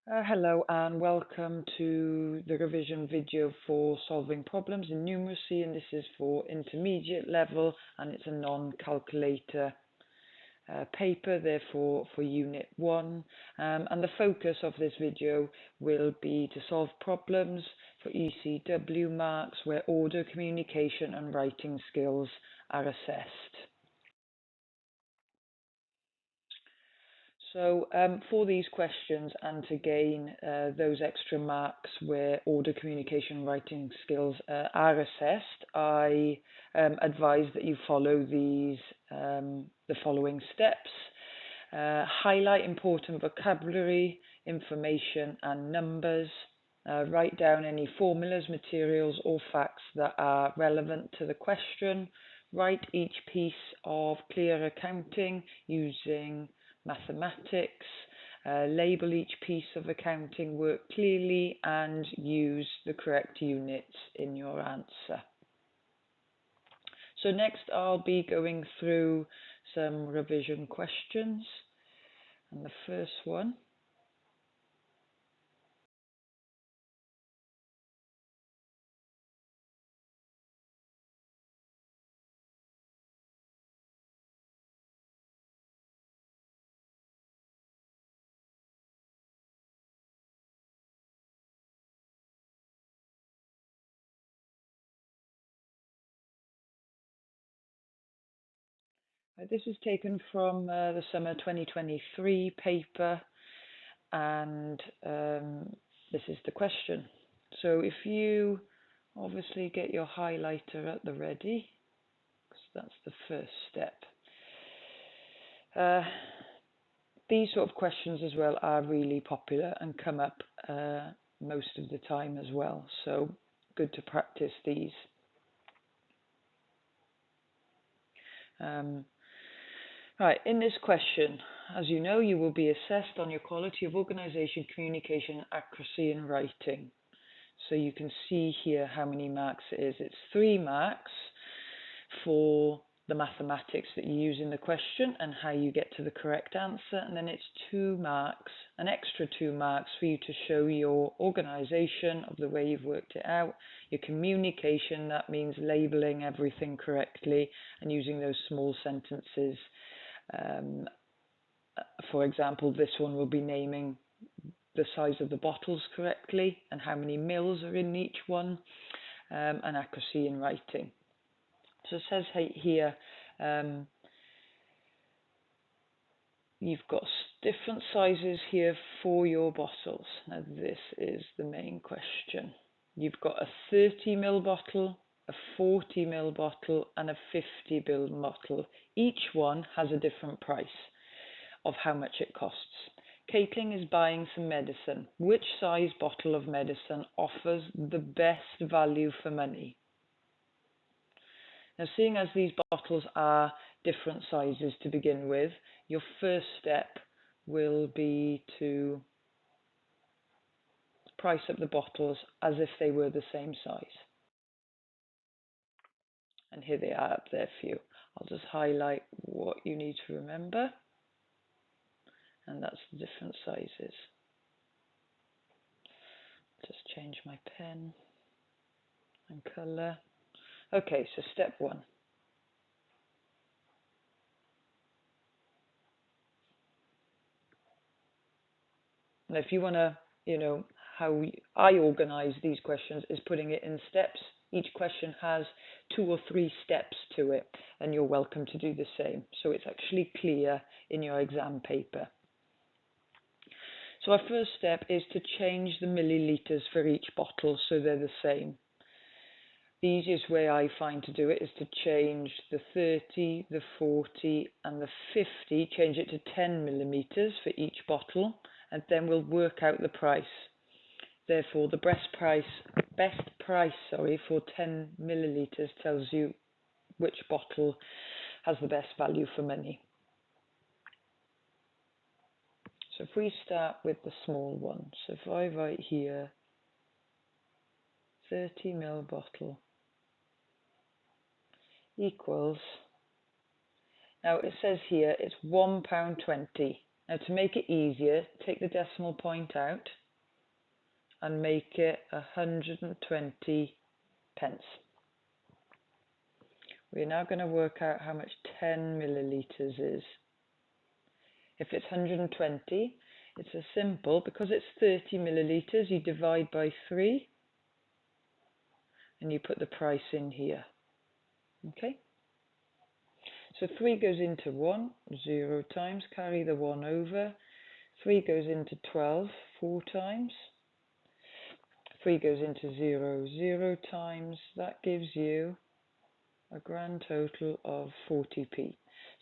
Hello and welcome to the revision video for solving problems in numeracy, and this is for intermediate level and it's a non-calculator paper, therefore for unit 1, and the focus of this video will be to solve problems for ECW marks where order, communication and writing skills are assessed. So for these questions and to gain those extra marks where order, communication, writing skills are assessed, I advise that you follow the following steps. Highlight important vocabulary, information and numbers. Write down any formulas, materials or facts that are relevant to the question. Write each piece of clear accounting using mathematics, label each piece of accounting work clearly and use the correct units in your answer. So next I'll be going through some revision questions, and the first one this is taken from the summer 2023 paper, and this is the question. So if you obviously get your highlighter at the ready, because that's the first step. These sort of questions as well are really popular and come up most of the time as well, so good to practice these. Right, in this question, as you know, you will be assessed on your quality of organisation, communication, accuracy in writing. So you can see here how many marks it is. It's 3 marks for the mathematics that you use in the question and how you get to the correct answer, and then it's 2 marks, an extra 2 marks for you to show your organisation of the way you've worked it out, your communication, that means labelling everything correctly and using those small sentences. For example, this one will be naming the size of the bottles correctly and how many mils are in each one, and accuracy in writing. So it says here, you've got different sizes here for your bottles. Now this is the main question. You've got a 30 ml bottle, a 40 ml bottle and a 50 ml bottle. Each one has a different price of how much it costs. Caitlin is buying some medicine. Which size bottle of medicine offers the best value for money? Now, seeing as these bottles are different sizes to begin with, your first step will be to price up the bottles as if they were the same size. And here they are up there for you. I'll just highlight what you need to remember, and that's the different sizes. Just change my pen and colour. Okay, so step 1. Now, if you want to, how I organise these questions is putting it in steps. Each question has 2 or 3 steps to it, and you're welcome to do the same. So it's actually clear in your exam paper. So our first step is to change the millilitres for each bottle so they're the same. The easiest way I find to do it is to change the 30, the 40 and the 50, change it to 10 millimetres for each bottle, and then we'll work out the price. Therefore, the best price for 10 millilitres tells you which bottle has the best value for money. So if we start with the small one, so if I write here 30 ml bottle equals, now it says here it's £1.20. Now to make it easier, take the decimal point out and make it 120 pence. We're now going to work out how much 10 millilitres is. If it's 120, it's as simple, because it's 30 millilitres, you divide by 3 and you put the price in here. Okay? So 3 goes into 1, 0 times, carry the 1 over. 3 goes into 12, 4 times. 3 goes into 0, 0 times. That gives you a grand total of 40p.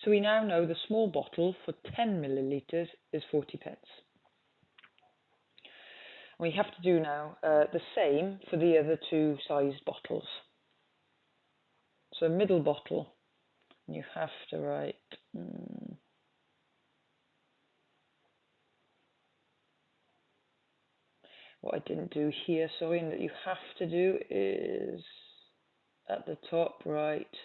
So we now know the small bottle for 10 millilitres is 40 pence. We have to do now the same for the other two sized bottles. So middle bottle, you have to write what I didn't do here, sorry, and that you have to do is at the top write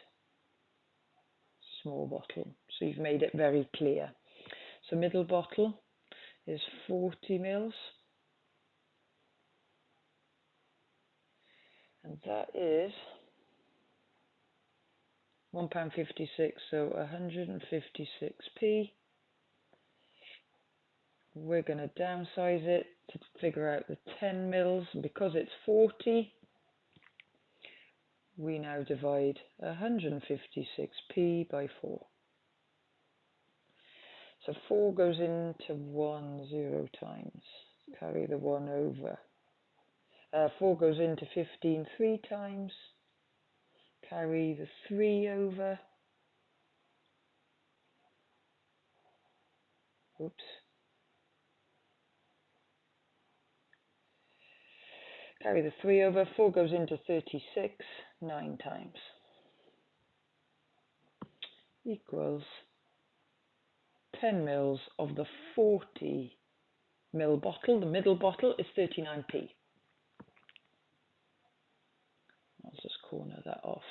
small bottle. So you've made it very clear. So middle bottle is 40 mils. And that is £1.56, so 156p. We're going to downsize it to figure out the 10 mils. Because it's 40, we now divide 156p by 4. So 4 goes into 1 0 times. Carry the 1 over. 4 goes into 15 3 times. Carry the 3 over. Oops. Carry the 3 over. 4 goes into 36 9 times. Equals 10 mils of the 40 mil bottle. The middle bottle is 39p. I'll just corner that off.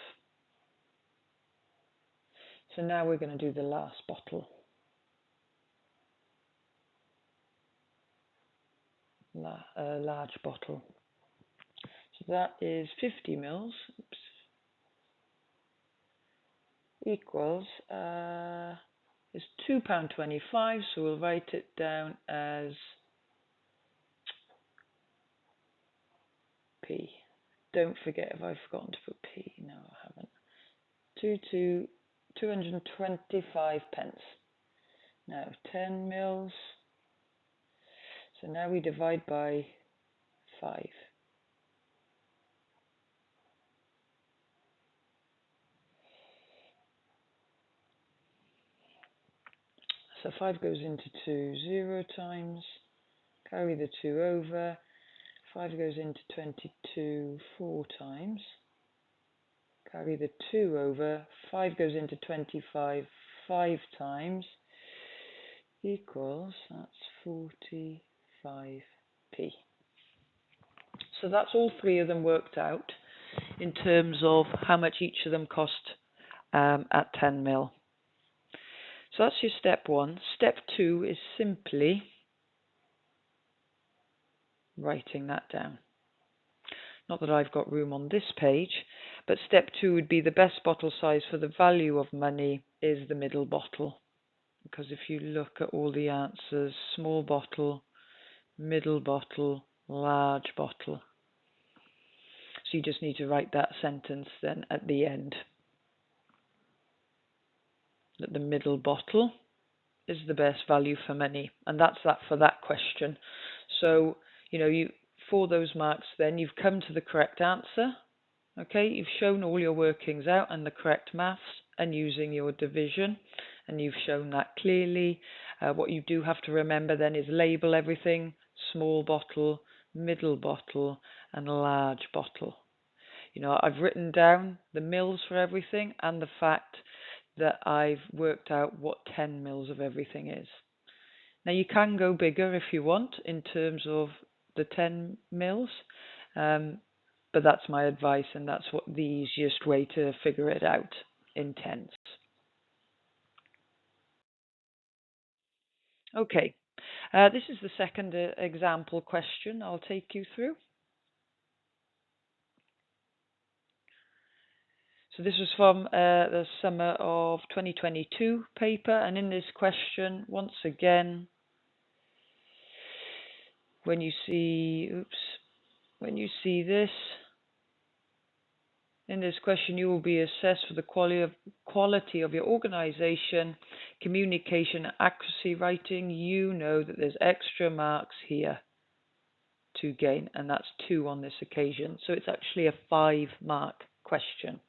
So now we're going to do the last bottle. Large bottle. So that is 50 mils. Oops. Equals is £2.25. So we'll write it down as p. Don't forget if I've forgotten to put p. No, I haven't. 225 pence. Now 10 mils. So now we divide by 5. So 5 goes into 2 0 times. Carry the 2 over. 5 goes into 22 4 times. Carry the 2 over. 5 goes into 25 5 times. Equals, that's 45p. So that's all three of them worked out in terms of how much each of them cost at 10 mil. So that's your step 1. Step 2 is simply writing that down. Not that I've got room on this page, but step 2 would be the best bottle size for the value of money is the middle bottle. Because if you look at all the answers, small bottle, middle bottle, large bottle. So you just need to write that sentence then at the end. That the middle bottle is the best value for money. And that's that for that question. So, for those marks then, you've come to the correct answer. Okay, you've shown all your workings out and the correct maths and using your division. And you've shown that clearly. What you do have to remember then is label everything. Small bottle, middle bottle, and large bottle. I've written down the mils for everything and the fact that I've worked out what 10 mils of everything is. Now you can go bigger if you want in terms of the 10 mils, but that's my advice and that's what the easiest way to figure it out in tens. Okay, this is the second example question I'll take you through. So this was from the summer of 2022 paper, and in this question, once again, when you see this, in this question, you will be assessed for the quality of your organization, communication, accuracy, writing. You know that there's extra marks here to gain, and that's 2 on this occasion. So it's actually a 5-mark question.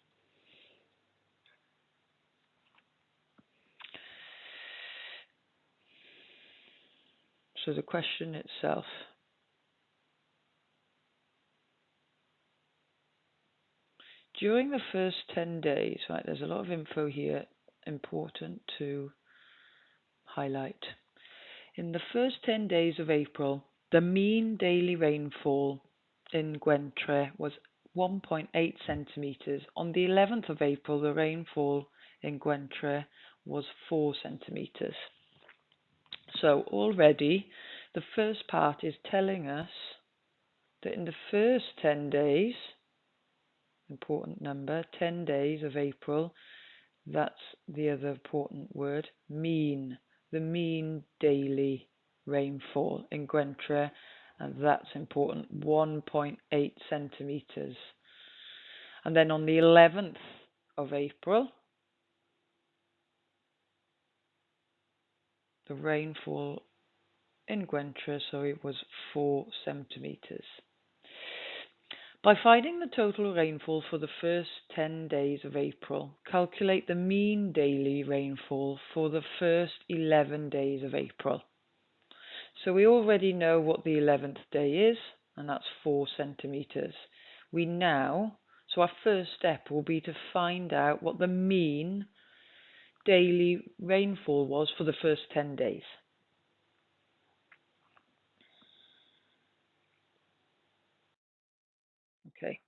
So the question itself. During the first 10 days, right, there's a lot of info here important to highlight. In the first 10 days of April, the mean daily rainfall in Gwentre was 1.8 centimetres. On the 11th of April, the rainfall in Gwentre was 4 centimetres. So already, the first part is telling us that in the first 10 days, important number, 10 days of April, that's the other important word, mean, the mean daily rainfall in Gwentre, and that's important, 1.8 centimetres. And then on the 11th of April, the rainfall in Gwentre, was 4 centimetres. By finding the total rainfall for the first 10 days of April, calculate the mean daily rainfall for the first 11 days of April. So we already know what the 11th day is, and that's 4 centimetres. So our first step will be to find out what the mean daily rainfall was for the first 10 days. Okay,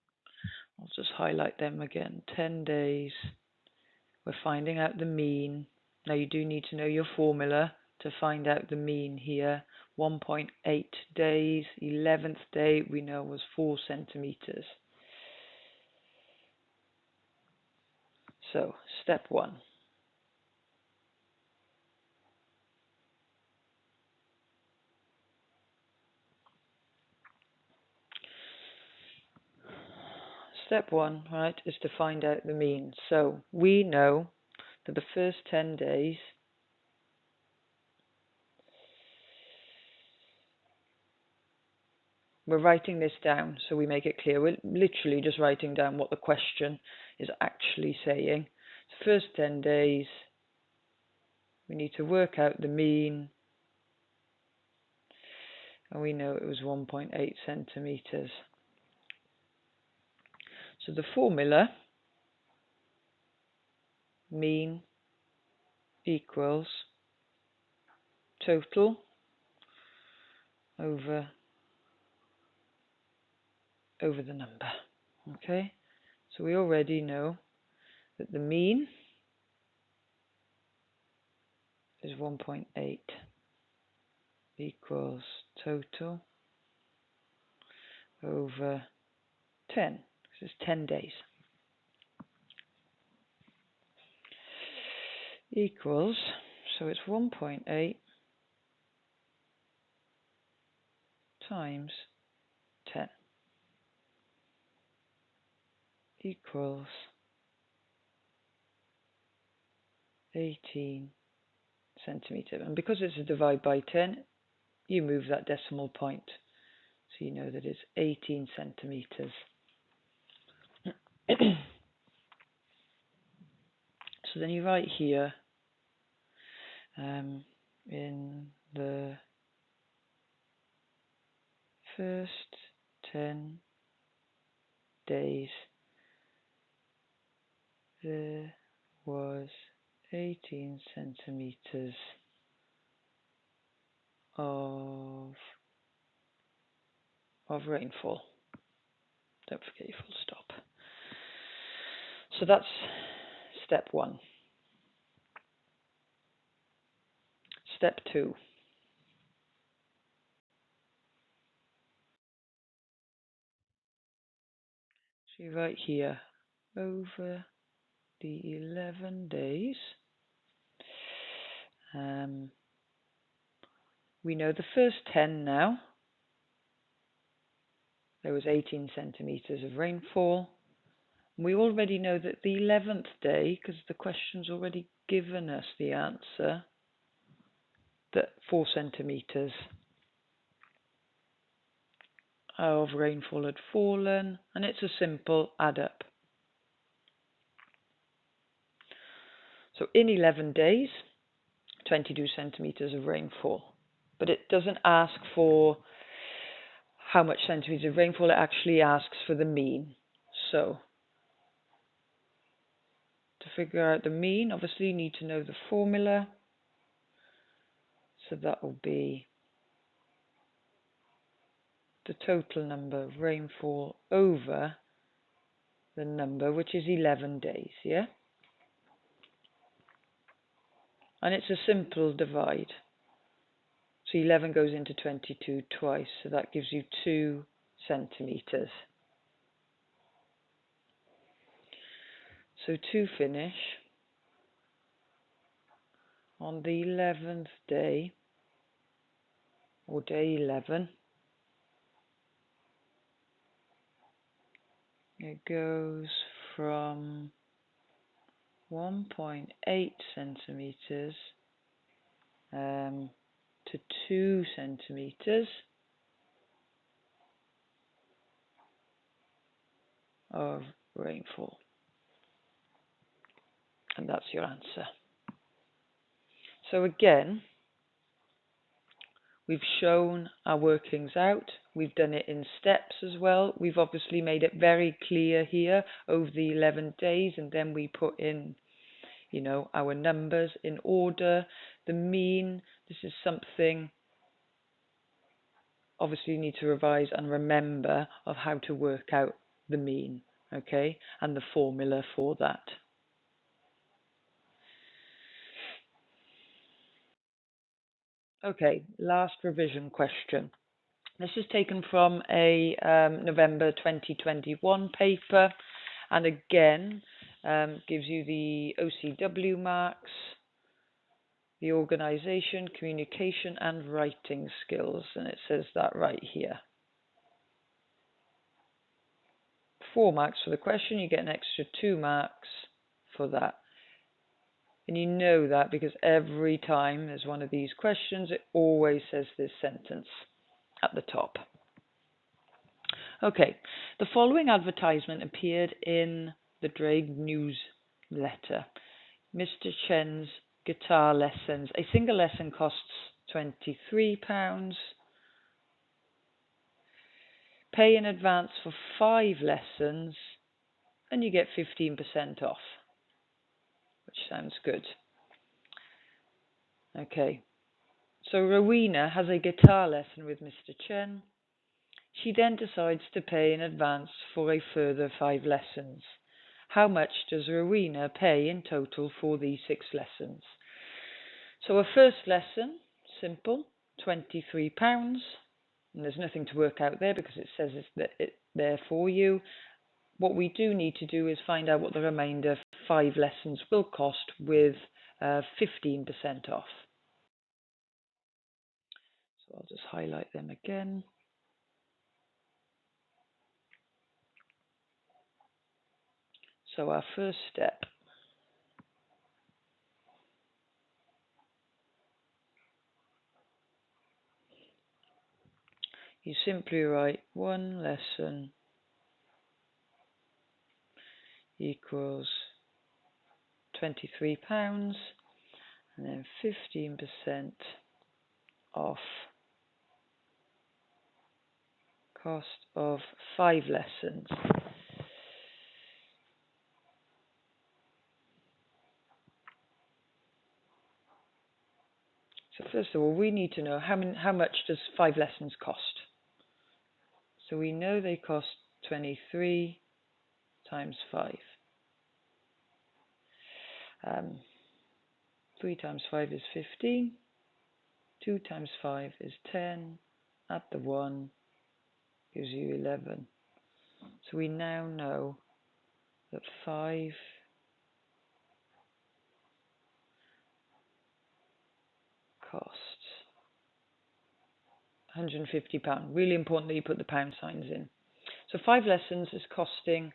I'll just highlight them again. 10 days, we're finding out the mean. Now you do need to know your formula to find out the mean here. 1.8 days, 11th day we know was 4 centimetres. So, step 1. Step 1, right, is to find out the mean. So, we know that the first 10 days we're writing this down so we make it clear. We're literally just writing down what the question is actually saying. So first 10 days, we need to work out the mean, and we know it was 1.8 centimetres. So the formula, mean equals total over the number. Okay, so we already know that the mean is 1.8 equals total over 10, because it's 10 days. Equals, so it's 1.8 times 10 equals 18 centimetres. And because it's a divide by 10, you move that decimal point. So you know that it's 18 centimetres. So then you write here, in the first 10 days, there was 18 centimetres of rainfall. Don't forget your full stop. So that's step 1. Step 2. See right here, over the 11 days, we know the first 10 now. There was 18 centimetres of rainfall. We already know that the 11th day, because the question's already given us the answer, that 4 centimetres of rainfall had fallen, and it's a simple add up. So in 11 days, 22 centimetres of rainfall. But it doesn't ask for how much centimetres of rainfall, it actually asks for the mean. So to figure out the mean, obviously you need to know the formula. So that will be the total number of rainfall over the number, which is 11 days, yeah? And it's a simple divide. So 11 goes into 22 twice, so that gives you 2 centimetres. So to finish, on the 11th day, or day 11, it goes from 1.8 centimetres to 2 centimetres of rainfall. And that's your answer. So again, we've shown our workings out. We've done it in steps as well. We've obviously made it very clear here over the 11 days, and then we put in, you know, our numbers in order. The mean, this is something obviously you need to revise and remember of how to work out the mean, okay, and the formula for that. Okay, last revision question. This is taken from a November 2021 paper, and again gives you the OCW marks, the organisation, communication and writing skills, and it says that right here. 4 marks for the question, you get an extra 2 marks for that. And you know that because every time there's one of these questions, it always says this sentence at the top. Okay, the following advertisement appeared in the Drake newsletter. Mr. Chen's guitar lessons. A single lesson costs £23. Pay in advance for 5 lessons and you get 15% off, which sounds good. Okay, so Rowena has a guitar lesson with Mr. Chen. She then decides to pay in advance for a further 5 lessons. How much does Rowena pay in total for these 6 lessons? So a first lesson, simple, £23. And there's nothing to work out there because it says it's there for you. What we do need to do is find out what the remainder 5 lessons will cost with 15% off. So I'll just highlight them again. So our first step, you simply write 1 lesson equals £23 and then 15% off cost of 5 lessons. So first of all, we need to know how much does 5 lessons cost. So we know they cost 23 times 5. 3 times 5 is 15. 2 times 5 is 10. Add the 1 gives you 11. So we now know that 5 costs £150. Really important that you put the pound signs in. So 5 lessons is costing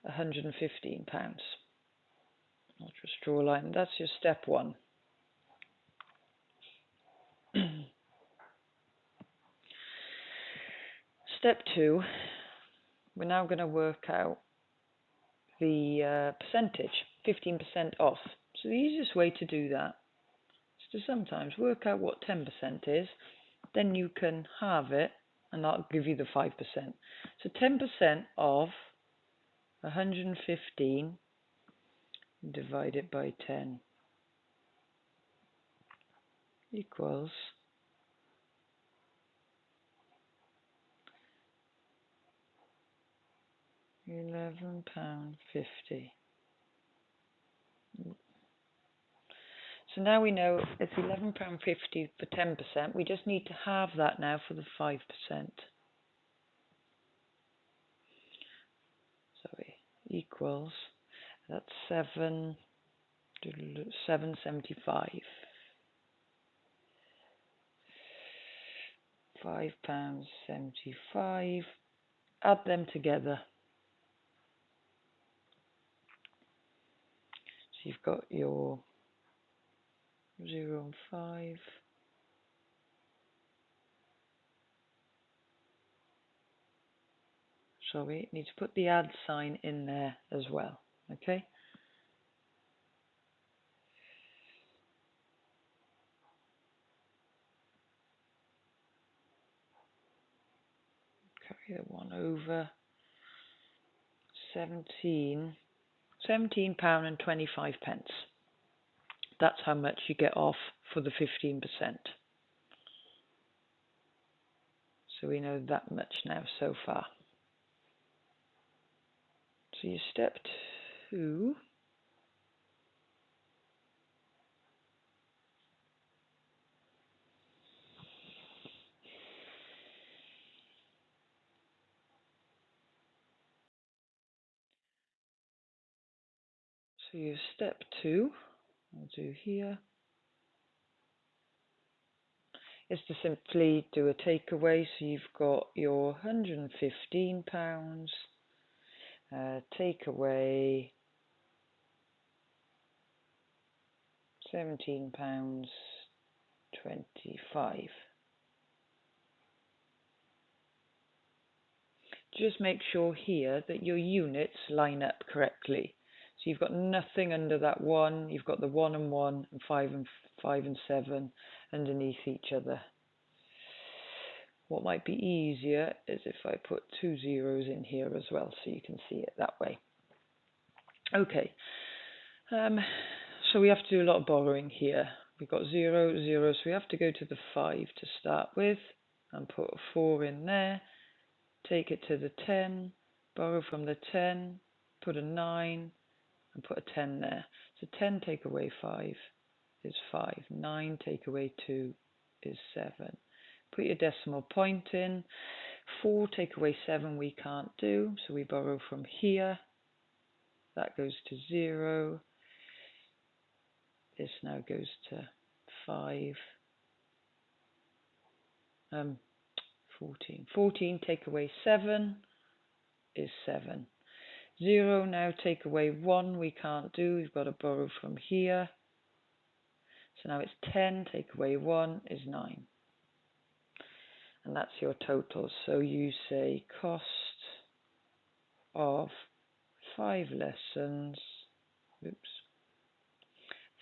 £115. I'll just draw a line. That's your step 1. Step 2, we're now going to work out the percentage, 15% off. So the easiest way to do that is to sometimes work out what 10% is, then you can halve it, and that'll give you the 5%. So 10% of 115 divided by 10 equals £11.50. So now we know it's £11.50 for 10%. We just need to halve that now for the 5%. Sorry, equals, that's 7.75. £5.75. Add them together. So you've got your 0 and 5. Sorry, need to put the add sign in there as well. Okay. Carry the 1 over. £17.25. That's how much you get off for the 15%. So we know that much now so far. So your step 2, I'll do here, is to simply do a takeaway. So you've got your £115, take away £17.25. Just make sure here that your units line up correctly. So you've got nothing under that 1, you've got the 1 and 1 and 5 and 7 underneath each other. What might be easier is if I put 2 zeros in here as well, so you can see it that way. Okay, so we have to do a lot of borrowing here. We've got 0, 0, so we have to go to the 5 to start with and put a 4 in there. Take it to the 10, borrow from the 10, put a 9 and put a 10 there. So 10 take away 5 is 5. 9 take away 2 is 7. Put your decimal point in. 4 take away 7 we can't do, so we borrow from here. That goes to 0. This now goes to 5. 14. 14 take away 7 is 7. 0 now take away 1 we can't do, we've got to borrow from here. So now it's 10 take away 1 is 9. And that's your total. So you say cost of 5 lessons,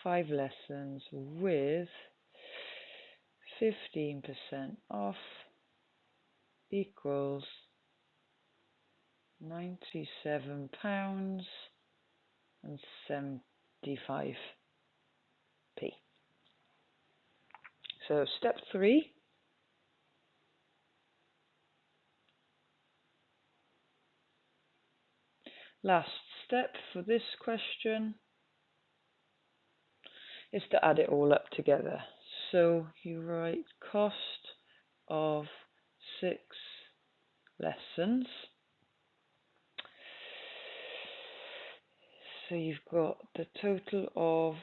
5 lessons with 15% off equals £97.75. So step 3. Last step for this question is to add it all up together. So you write cost of 6 lessons So you've got the total of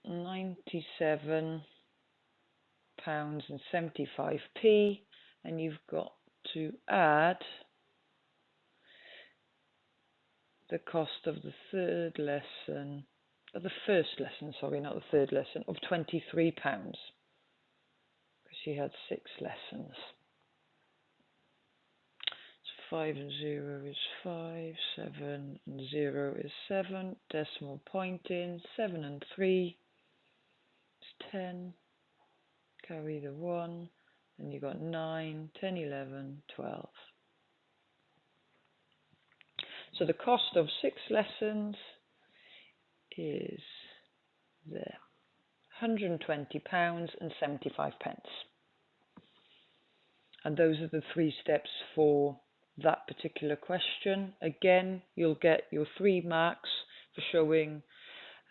£97.75, and you've got to add the cost of the third lesson, of the first lesson, sorry, not the third lesson, of £23, because she had 6 lessons. So 5 and 0 is 5, 7 and 0 is 7, decimal point in, 7 and 3 is 10, carry the 1, then you got 9, 10, 11, 12. So the cost of 6 lessons is there, £120.75. And those are the 3 steps for that particular question. Again, you'll get your 3 marks for showing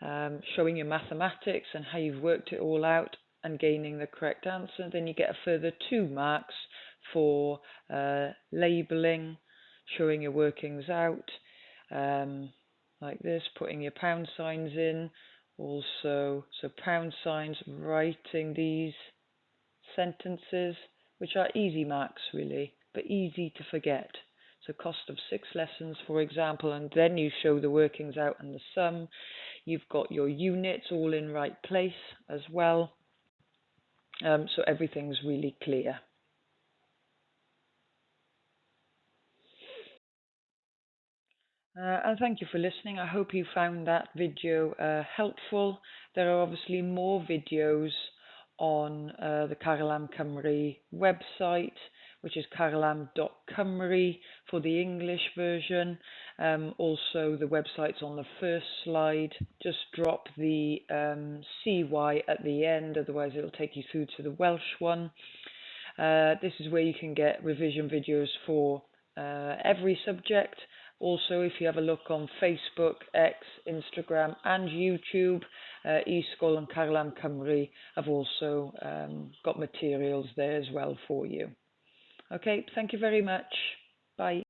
your mathematics and how you've worked it all out and gaining the correct answer. Then you get a further 2 marks for labelling, showing your workings out, like this, putting your pound signs in. Also, so pound signs, writing these sentences, which are easy marks really, but easy to forget. So cost of 6 lessons, for example, and then you show the workings out and the sum. You've got your units all in right place as well. So everything's really clear. And thank you for listening. I hope you found that video helpful. There are obviously more videos on the Carlam Cymru website, which is carlam.cymru for the English version. Also, the website's on the first slide. Just drop the CY at the end, otherwise it'll take you through to the Welsh one. This is where you can get revision videos for every subject. Also, if you have a look on Facebook, X, Instagram and YouTube, e-sgol and Carlam Cymru have also got materials there as well for you. Okay, thank you very much. Bye.